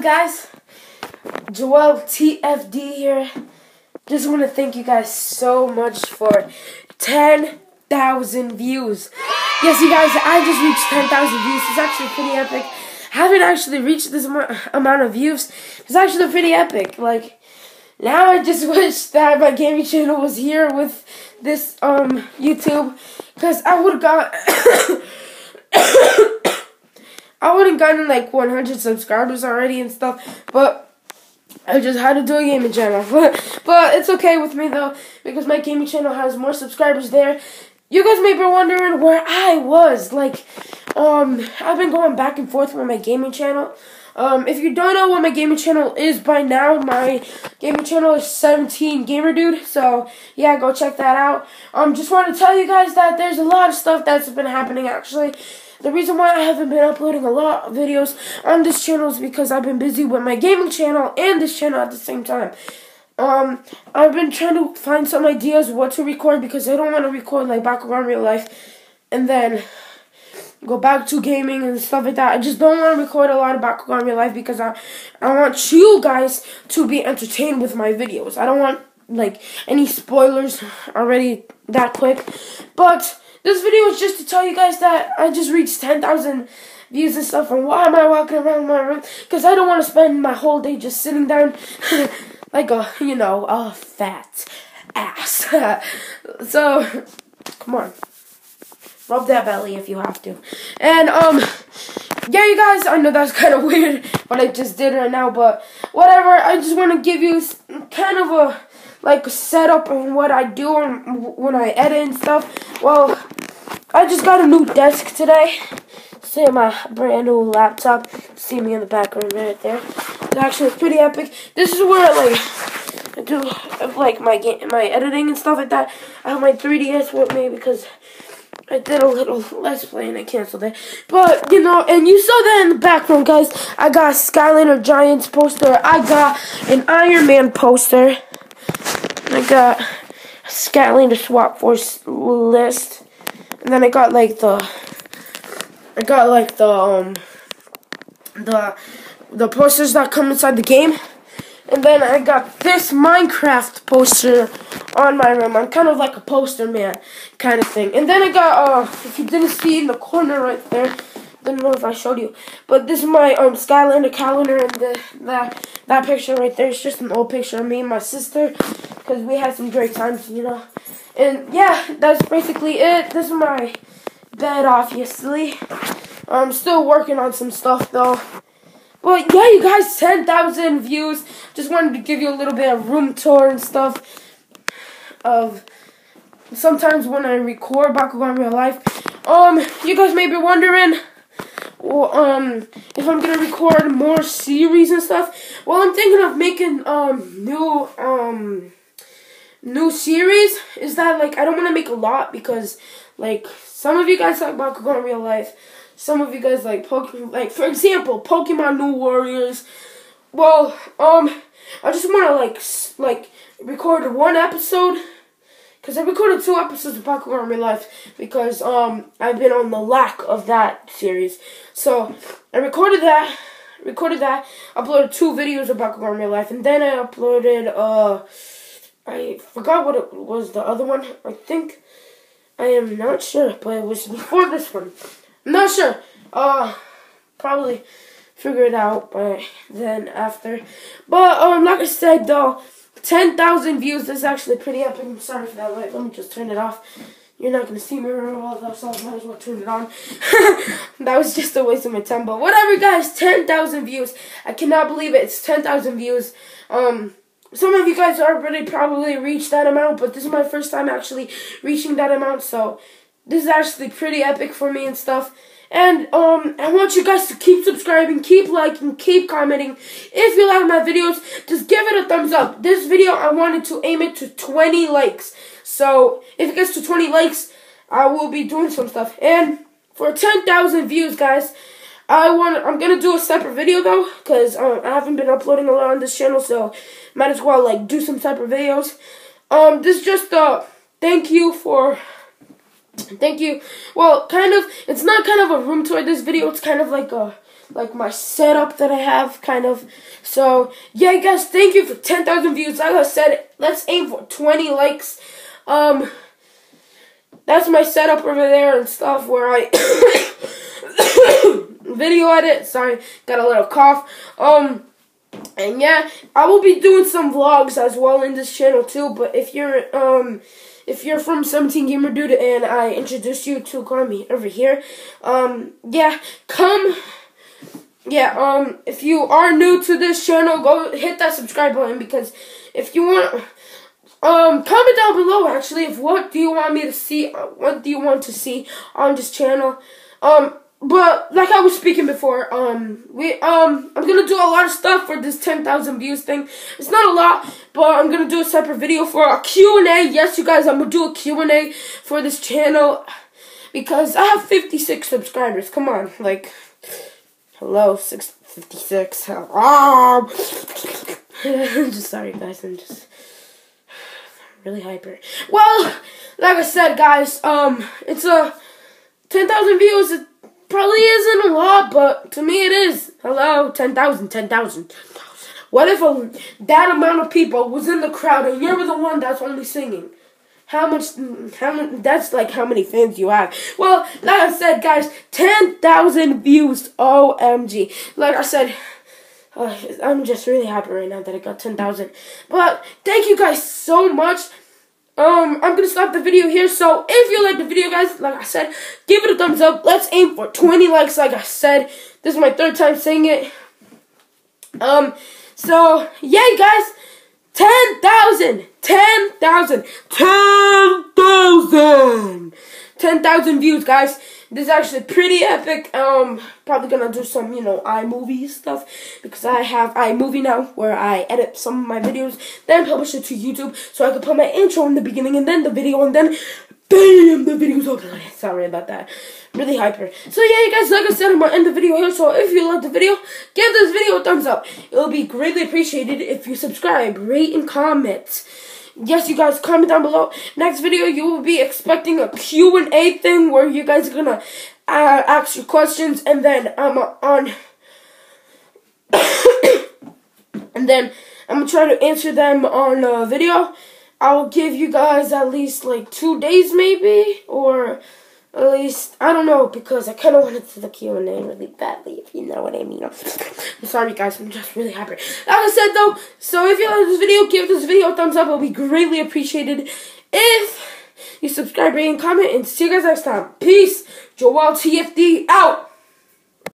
guys? Joel TFD here. Just want to thank you guys so much for 10,000 views. Yes, you guys, I just reached 10,000 views. It's actually pretty epic. I haven't actually reached this amount of views. It's actually pretty epic. Like, now I just wish that my gaming channel was here with this YouTube, because I would have got I wouldn't gotten like 100 subscribers already and stuff, but I just had to do a gaming channel. But it's okay with me though, because my gaming channel has more subscribers there. You guys may be wondering where I was. Like, I've been going back and forth with my gaming channel. If you don't know what my gaming channel is by now, my gaming channel is 17 Gamer Dude. So yeah, go check that out. Just want to tell you guys that there's a lot of stuff that's been happening actually. The reason why I haven't been uploading a lot of videos on this channel is because I've been busy with my gaming channel and this channel at the same time. I've been trying to find some ideas what to record, because I don't want to record like Bakugan Real Life and then go back to gaming and stuff like that. I just don't want to record a lot of Bakugan Real Life because I want you guys to be entertained with my videos. I don't want like any spoilers already that quick. But this video is just to tell you guys that I just reached 10,000 views and stuff. And why am I walking around my room? Because I don't want to spend my whole day just sitting down like a, you know, a fat ass. So, come on. Rub that belly if you have to. And, yeah, you guys, I know that's kind of weird what I just did right now, but whatever. I just want to give you kind of a, like, a setup on what I do when I edit and stuff. Well, I just got a new desk today. See my brand new laptop. See me in the background right there. It's actually pretty epic. This is where, like, I do, like, my editing and stuff like that. I have my 3DS with me because I did a little Let's Play and I canceled it. But, you know, and you saw that in the background, guys. I got a Skylander Giants poster. I got an Iron Man poster. I got a Skylander Swap Force list. And then I got like the posters that come inside the game. And then I got this Minecraft poster on my room. I'm kind of like a poster man kind of thing. And then I got, if you didn't see in the corner right there, I don't know if I showed you, but this is my Skylander calendar, and that picture right there is just an old picture of me and my sister, because we had some great times, you know. And yeah, that's basically it. This is my bed, obviously. I'm still working on some stuff though. But yeah, you guys, 10,000 views. Just wanted to give you a little bit of room tour and stuff of sometimes when I record Bakugan Real Life. You guys may be wondering, if I'm gonna record more series and stuff. Well, I'm thinking of making new series. Is that, like, I don't want to make a lot because, like, some of you guys like Bakugan Real Life. Some of you guys like Pokemon, like, for example, Pokemon New Warriors. Well, I just want to, like, record one episode, because I recorded 2 episodes of Bakugan Real Life, because, I've been on the lack of that series. So, I recorded that, uploaded 2 videos of Bakugan Real Life, and then I uploaded, I forgot what it was, the other one, I think. I am not sure, but it was before this one. I'm not sure. Probably figure it out by then after. But, like I said, though, 10,000 views is actually pretty epic. I'm sorry for that light. Let me just turn it off. You're not going to see me real well, though, so I might as well turn it on. That was just a waste of my time. But whatever, guys, 10,000 views. I cannot believe it. It's 10,000 views. Some of you guys already probably reached that amount, but this is my first time actually reaching that amount, so this is actually pretty epic for me and stuff. And, I want you guys to keep subscribing, keep liking, keep commenting. If you like my videos, just give it a thumbs up. This video, I wanted to aim it to 20 likes. So, if it gets to 20 likes, I will be doing some stuff. And for 10,000 views, guys, I'm gonna do a separate video though, because I haven't been uploading a lot on this channel, so might as well, like, do some separate videos. This is just a thank you for Thank you. Well, kind of, it's not kind of a room tour this video, it's kind of like my setup that I have, kind of. So, yeah, guys, thank you for 10,000 views. Like I said, let's aim for 20 likes. That's my setup over there and stuff where I video edit. Sorry, got a little cough. And yeah, I will be doing some vlogs as well in this channel too. But if you're from 17 Gamer Dude and I introduce you to Garmy over here, yeah, come. Yeah, if you are new to this channel, go hit that subscribe button, because if you want, comment down below actually what do you want me to see, what do you want to see on this channel. But like I was speaking before, I'm gonna do a lot of stuff for this 10,000 views thing. It's not a lot, but I'm gonna do a separate video for a Q&A. Yes, you guys, I'm gonna do a Q&A for this channel because I have 56 subscribers. Come on, like, hello, 56. I'm just sorry, guys. I'm just really hyper. Well, like I said, guys, it's a 10,000 views. It probably isn't a lot, but to me it is. Hello, 10,000. What if that amount of people was in the crowd and you were the one that's only singing? How many, that's like how many fans you have. Well, like I said, guys, 10,000 views, OMG. Like I said, I'm just really happy right now that I got 10,000. But thank you guys so much. I'm gonna stop the video here. So if you like the video, guys, like I said, give it a thumbs up. Let's aim for 20 likes, like I said. This is my 3rd time saying it. So yeah, guys, 10,000 views, guys. This is actually pretty epic. Probably gonna do some, iMovie stuff, because I have iMovie now where I edit some of my videos, then publish it to YouTube, so I can put my intro in the beginning and then the video, and then bam, the video's up. Sorry about that. Really hyper. So yeah, you guys, like I said, I'm gonna end the video here. So if you like the video, give this video a thumbs up. It'll be greatly appreciated if you subscribe, rate, and comment. Yes, you guys, comment down below. Next video, you will be expecting a Q&A thing where you guys are gonna ask your questions, and then I'm gonna try to answer them on a video. I'll give you guys at least like 2 days, maybe, or at least, I don't know, because I kind of wanted to do the Q&A really badly, if you know what I mean. I'm sorry, guys, I'm just really happy. Like I said, though, so if you like this video, give this video a thumbs up. It'll be greatly appreciated if you subscribe, rate, and comment, and see you guys next time. Peace. Joel TFD out.